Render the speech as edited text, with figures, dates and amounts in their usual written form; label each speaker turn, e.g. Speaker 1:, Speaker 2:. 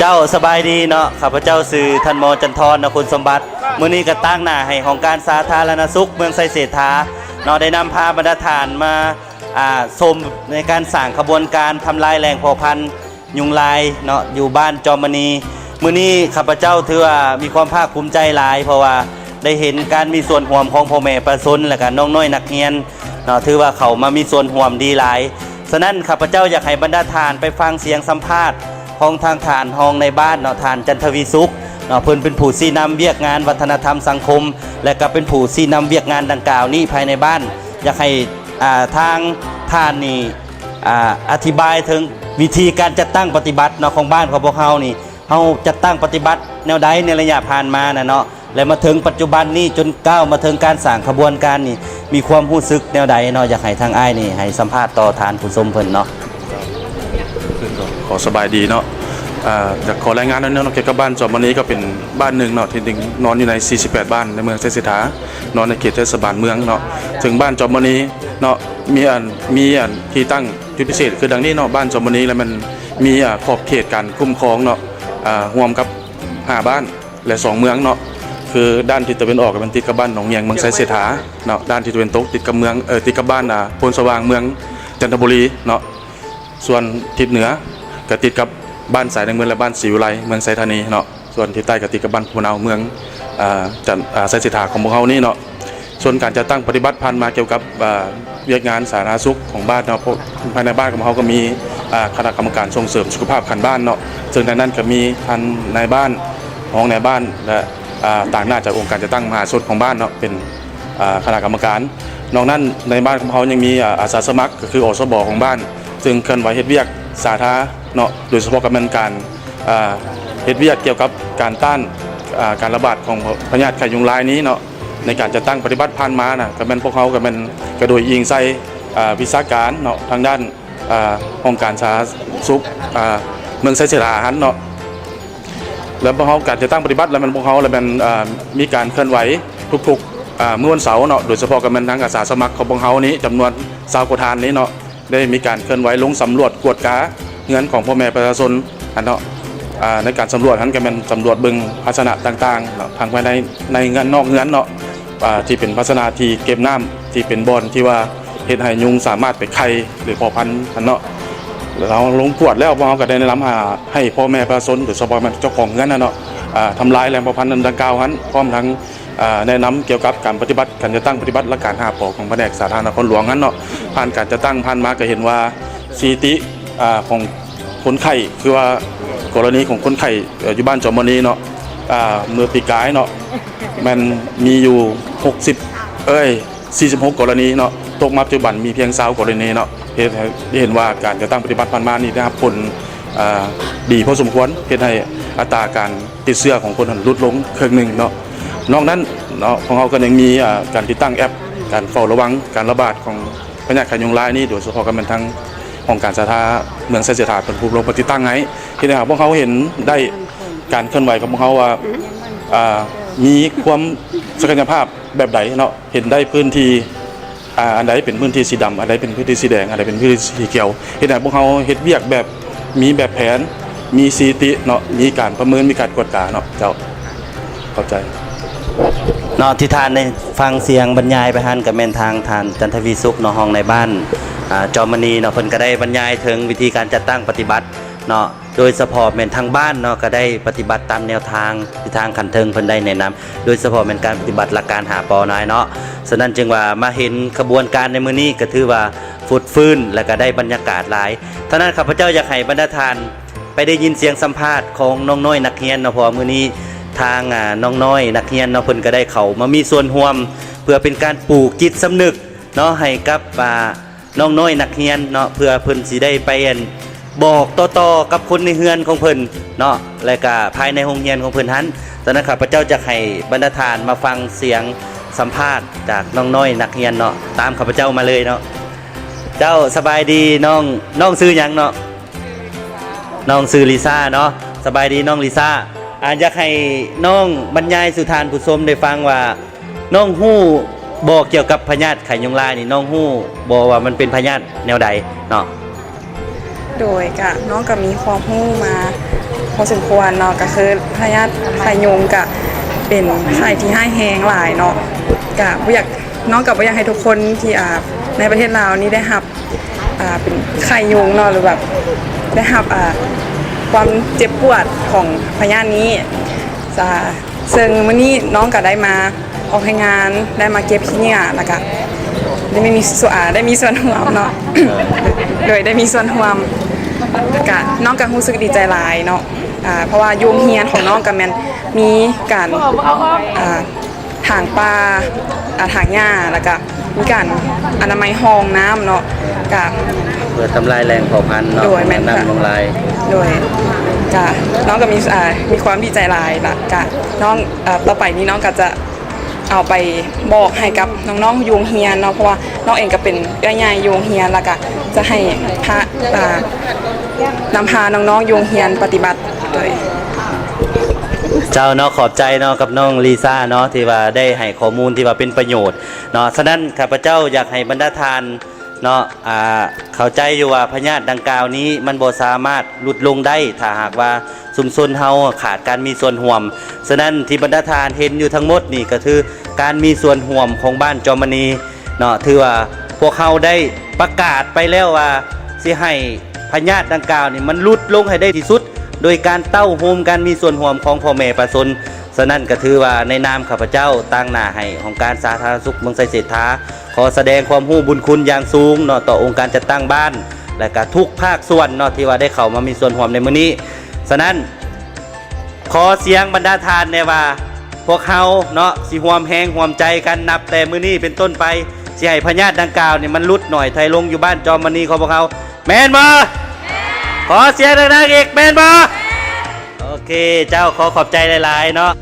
Speaker 1: จ้าสบายดีเนาะข้าพเจ้าสื่อท่านมอจันทร์นะคุณสมบัติมื้อนี้ก็ตั้งหน้าให้ของการสาธารณสุขเมืองไซเศรษฐาเนาะได้นำพาบรรดาฐานมาชมในการสร้างขบวนการทำลายแหล่งเผ่าพันธุ์ยุงลายเนาะอยู่บ้านจอมณีมื้อนี้ข้าพเจ้าถือว่ามีความภาคภูมิใจหลายเพราะว่าได้เห็นการมีส่วนร่วมของพ่อแม่ประชาชนและก็น้องน้อยนักเรียนเนาะถือว่าเขามามีส่วนร่วมดีหลายฉะนั้นข้าพเจ้าอยากให้บรรดาฐานไปฟังเสียงสัมภาษณ์ของทางฐานห้องในบ้านเนาะฐานจันทวีสุขเนาะเพิ่นเป็นผู้ชี้นำเวียกงานวัฒนธรรมสังคมและก็เป็นผู้ชี้นำเวียกงานดังกล่าวนี้ภายในบ้านอยากให้ทางฐานนี่อธิบายถึงวิธีการจัดตั้งปฏิบัติเนาะของบ้านของพวกเฮานี่เฮาจัดตั้งปฏิบัติแนวใดในระยะผ่านมาเนาะและมาถึงปัจจุบันนี้จนก้าวมาถึงการสร้างขบวนการนี่มีความรู้สึกแนวใดเนาะอยากให้ทางอ้ายนี่ให้สัมภาษณ์ต่อฐานผู้ชมเพิ่นเนาะ
Speaker 2: ขอสบายดีเนาะจะขอรายงานเรื่องเกี่ยวกับบ้านจอมวันนี้ก็เป็นบ้านหนึ่งเนาะที่นอนอยู่ใน48บ้านในเมืองไซเศรษฐานอนในเขตเทศบาลเมืองเนาะถึงบ้านจอมวันนี้เนาะมีที่ตั้งจุดพิเศษคือดังนี้เนาะบ้านจอมวันนี้แล้วมันมีขอบเขตการคุ้มครองเนาะรวมกับ5บ้านและ2เมืองเนาะคือด้านทิศตะวันออกเป็นติดกับบ้านหนองเมียงเมืองไซเศรษฐาเนาะด้านทิศตะวันตกติดกับเมืองติดกับบ้านโพนสว่างเมืองจันทบุรีเนาะส่วนทิศเหนือก็ติดกับบ้านสายในเมืองและบ้านศรีวิไลเมืองไซธานีเนาะส่วนทิศใต้ก็ติดกับบ้านภูนาวเมืองไซเศรษฐาของพวกเขานี่เนาะส่วนการจะตั้งปฏิบัติพันมาเกี่ยวกับเวียกงานสาธารณสุขของบ้านเนาะภายในบ้านของเขาก็มีคณะกรรมการส่งเสริมสุขภาพขันบ้านเนาะซึ่งในนั้นก็มีท่านนายบ้านห้องนายบ้านและต่างหน้าจากองค์การจะตั้งมหาชนของบ้านเนาะเป็นคณะกรรมการนอกนั้นในบ้านของเขายังมีอาสาสมัครก็คืออสบของบ้านซึ่งเคลื่อนไหวเฮ็ดเวียกสาธารณะเนาะโดยเฉพาะกำลังการเฮ็ดเวียกเกี่ยวกับการต้านการระบาดของพยาธิไข้ยุงลายนี้เนาะในการจะตั้งปฏิบัติพันมานะก็เป็นพวกเขาก็เป็นกระโดยยิงใส่วิชาการเนาะทางด้านองค์การสาธารณสุขเมืองไซเศรษฐาหันเนาะแล้วพวกเขาการจะตั้งปฏิบัติแล้วมันพวกเขาแล้วมันมีการเคลื่อนไหวทุกๆเมื่อวันเสาร์เนาะโดยเฉพาะกับมันทางอาสาสมัครของพวกเขานี้จำนวน20 กว่าท่านนี้เนาะได้มีการเคลื่อนไหวลงสำรวจกวดกาเงินของพ่อแม่ประชาชนเนาะในการสำรวจนั้นก็เป็นสำรวจบึงภาชนะต่างๆทางภายในเงินนอกเงินเนาะที่เป็นภาชนะที่เก็บน้ำที่เป็นบ่อนที่ว่าเฮ็ดให้ยุงสามารถไปไข่หรือเพาะพันธุ์เนาะเราลงกวดแล้วพวกเขาก็ได้แนะนำให้พ่อแม่ประชาชนหรือเฉพาะเจ้าของเงินเนาะทำลายแหล่งเพาะพันธุ์ดังกล่าวนั้นพร้อมทั้งแนะนำเกี่ยวกับการปฏิบัติการจะตั้งปฏิบัติและการหาปอของแผนกสาธารณสุขหลวงนั้นเนาะผ่านการจะตั้งผ่านมาก็เห็นว่าสิทธิของคนไข้คือว่ากรณีของคนไข้อยู่บ้านจอมณีเนาะเมื่อปีกายเนาะมันมีอยู่46กรณีเนาะตกมาปัจจุบันมีเพียง20กรณีเนาะเห็นว่าการจะตั้งปฏิบัติผ่านมานี่นะครับผลดีพอสมควรเห็นให้อัตราการติดเชื้อของคนลดลงครึ่งหนึ่งเนาะนอกนั้นเนาะของเราก็ยังมีการติดตั้งแอปการเฝ้าระวังการระบาดของพยาธิไข้ยุงลายนี่โดยเฉพาะกันเป็นทั้งองค์การสาธารณสุขเมืองไซเศรษฐาเป็นผู้ลงปฏิตั้งไงที่นะครับพวกเขาเห็นได้การเคลื่อนไหวของพวกเขาว่ามีความศักยภาพแบบไหนเนาะเห็นได้พื้นที่อันใดเป็นพื้นที่สีดำอันใดเป็นพื้นที่สีแดงอันใดเป็นพื้นที่สีเขียวเห็นไหมพวกเขาเฮ็ดเวียกแบบมีแบบแผนมีสีติเนาะมีการประเมินมีการกวดกาเนาะเจ้าเข้าใจ
Speaker 1: เนาะที่ทานในฟังเสียงบรรยายไปหันกับแม่นทางทานจันทวีสุขเนาะห้องในบ้านจอมณีเนาะเพิ่นก็ได้บรรยายถึงวิธีการจัดตั้งปฏิบัติเนาะโดยเฉพาะแม่นทางบ้านเนาะก็ได้ปฏิบัติตามแนวทางที่ทางขันเทิงเพิ่นได้แนะนำโดยเฉพาะเป็นการปฏิบัติหลักการหาปอน้อยเนาะฉะนั้นจึงว่ามาเห็นขบวนการในมื้อนี้ก็ถือว่าฟุดฟื้นและก็ได้บรรยากาศหลายฉะนั้นข้าพเจ้าอยากให้บรรดาทานไปได้ยินเสียงสัมภาษณ์ของน้องน้อยนักเรียนเนาะเพราะมื้อนี้ทางน้องน้อยนักเรียนเนาะเพิ่นก็ได้เข้ามามีส่วนร่วมเพื่อเป็นการปลูกจิตสำนึกเนาะให้กับน้องน้อยนักเรียนเนาะเพื่อเพิ่นสิได้ไปบอกต่อๆกับคนในเฮือนของเพิ่นเนาะและก็ภายในโรงเรียนของเพิ่นหันฉะนั้นข้าพเจ้าจะให้บรรดาทานมาฟังเสียงสัมภาษณ์จากน้องน้อยนักเรียนเนาะตามข้าพเจ้ามาเลยเนาะเจ้าสบายดีน้องชื่อหยังเนาะน้องชื่อลิซ่าเนาะสบายดีน้องลิซ่าอยากให้น้องบรรยายสู่ทานผู้ชมได้ฟังว่าน้องฮู้บอกเกี่ยวกับพยาธิไข้ยุงลายนี่น้องฮู้บอกว่ามันเป็นพยาธิแนวใดเนาะ
Speaker 3: โดยน้องก็มีความรู้มา พอสมควรเนาะก็คือพยาธิไข้ยุงก็เป็นไข้ที่ให้แห้งหลายเนาะก็บ่อยากน้องกับบ่อยากให้ทุกคนที่ในประเทศลาวนี่ได้รับเป็นไข้ยุงเนาะหรือแบบได้รับความเจ็บปวดของพยาธินี้ซึ่งมื้อนี้น้องก็ได้มาออกให้งานได้มาเก็บขี้เหงื่อแล้วก็ได้มีส่วนร่วมเนาะ โดยได้มีส่วนร่วมก็น้องก็รู้สึกดีใจหลายเนาะเพราะว่ายุงเฮียนของน้องก็แม่นมีการถางปลาถางหญ้าแล้วก็มีการอนามัยห้องน้ำเนาะก็
Speaker 1: เพื่อทำลายแรงเผ่าพันธุ์เนาะ
Speaker 3: โดยแม่นค่ะ
Speaker 1: นำลงลาย
Speaker 3: โดยก็น้องก็มีความดีใจหลายละก็น้องต่อไปนี้น้องก็จะเอาไปบอกให้กับน้องๆยุงเฮียนเนาะเพราะว่าน้องเองก็เป็นเอื้อยใหญ่ยุงเฮียนแล้วก็จะให้นำพาน้องๆยุงเฮียนปฏิบัติโดย
Speaker 1: เจ้าเนาะขอบใจเนาะกับน้องลีซ่าเนาะที่ว่าได้ให้ข้อมูลที่ว่าเป็นประโยชน์เนาะฉะนั้นข้าพเจ้าอยากให้บรรดาทานเนาะเข้าใจอยู่ว่าพยาธิดังกล่าวนี้มันบ่สามารถหลุดลงได้ถ้าหากว่าชุมชนเฮาขาดการมีส่วนร่วมฉะนั้นที่บรรดาทานเห็นอยู่ทั้งหมดนี่ก็คือการมีส่วนร่วมของบ้านจอมณีเนาะถือว่าพวกเขาได้ประกาศไปแล้วว่าสิให้พยาธิดังกล่าวนี่มันหลุดลงให้ได้ที่สุดโดยการเต้าโฮมการมีส่วนร่วมของพ่อแม่ประชาชนฉะนั้นก็ถือว่าในนามข้าพเจ้าตั้งหน้าให้ของการสาธารณสุขเมืองไซเศรษฐาขอแสดงความรู้บุญคุณอย่างสูงเนาะต่อองค์การจัดตั้งบ้านและก็ทุกภาคส่วนเนาะที่ว่าได้เข้ามามีส่วนร่วมในมื้อนี้ฉะนั้นขอเสียงบรรดาทานในว่าพวกเขาเนาะสิร่วมแฮงร่วมใจกันนับแต่มื้อนี้เป็นต้นไปสิให้พยาธิดังกล่าวนี่มันลดหน่อยไทยลงอยู่บ้านจอมณีของพวกเขาแม่นบ่ขอเสียงดังๆอีกแม่นบ่โอเคเจ้าขอขอบใจหลายๆเนาะ